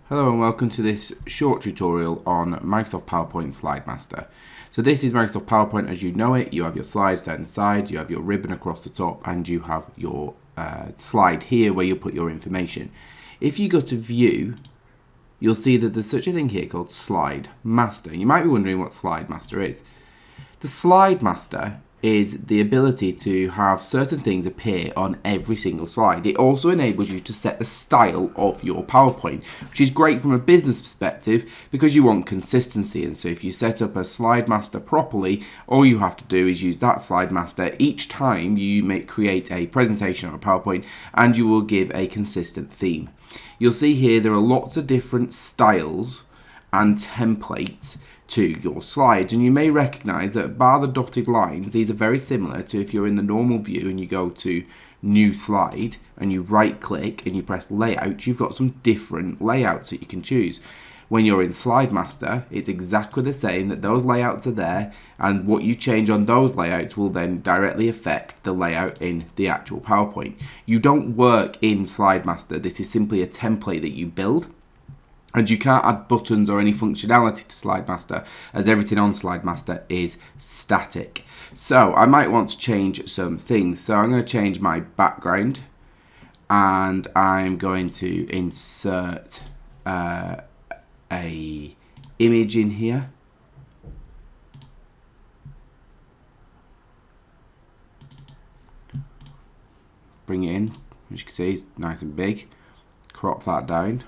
Hello and welcome to this short tutorial on Microsoft PowerPoint Slide Master. So this is Microsoft PowerPoint as you know it. You have your slides down the side, you have your ribbon across the top, and you have your slide here where you put your information. If you go to View, you'll see that there's such a thing here called Slide Master. You might be wondering what Slide Master is. The Slide Master is the ability to have certain things appear on every single slide. It also enables you to set the style of your PowerPoint, which is great from a business perspective because you want consistency. And so if you set up a Slide Master properly, all you have to do is use that Slide Master each time you create a presentation or a PowerPoint, and you will give a consistent theme. You'll see here there are lots of different styles and templates to your slides, and you may recognize that bar the dotted lines, these are very similar to if you're in the normal view and you go to new slide and you right click and you press layout, you've got some different layouts that you can choose. When you're in Slide Master, it's exactly the same, that those layouts are there, and what you change on those layouts will then directly affect the layout in the actual PowerPoint. You don't work in Slide Master. This is simply a template that you build. And you can't add buttons or any functionality to Slide Master, as everything on Slide Master is static. So I might want to change some things. So I'm going to change my background, and I'm going to insert a image in here. Bring it in, as you can see, it's nice and big. Crop that down.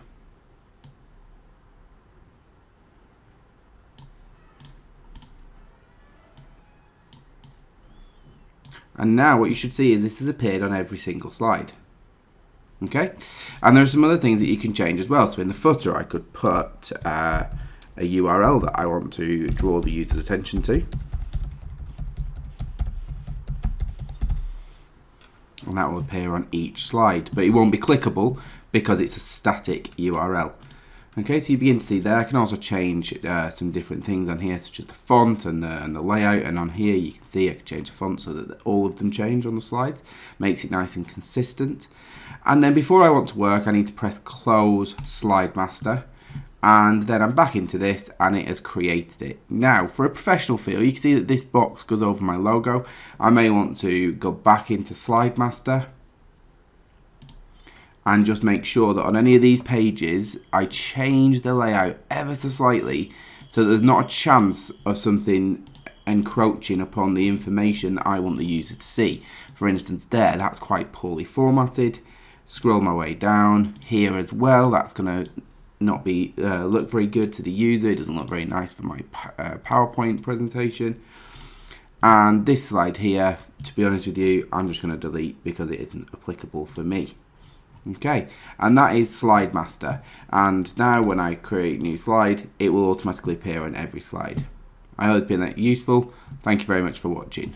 And now what you should see is this has appeared on every single slide. Okay, and there are some other things that you can change as well. So in the footer, I could put a URL that I want to draw the user's attention to. And that will appear on each slide, but it won't be clickable because it's a static URL. Okay, so you begin to see there. I can also change some different things on here, such as the font and the layout. And on here, you can see I can change the font so that all of them change on the slides. Makes it nice and consistent. And then before I want to work, I need to press Close Slide Master. And then I'm back into this, and it has created it. Now, for a professional feel, you can see that this box goes over my logo. I may want to go back into Slide Master and just make sure that on any of these pages I change the layout ever so slightly so that there's not a chance of something encroaching upon the information that I want the user to see. For instance, there, that's quite poorly formatted. Scroll my way down here as well, that's going to not be look very good to the user. It doesn't look very nice for my PowerPoint presentation. And this slide here, to be honest with you, I'm just going to delete because it isn't applicable for me. Okay, and that is Slide Master. And now when I create a new slide, it will automatically appear on every slide. I hope it's been useful. Thank you very much for watching.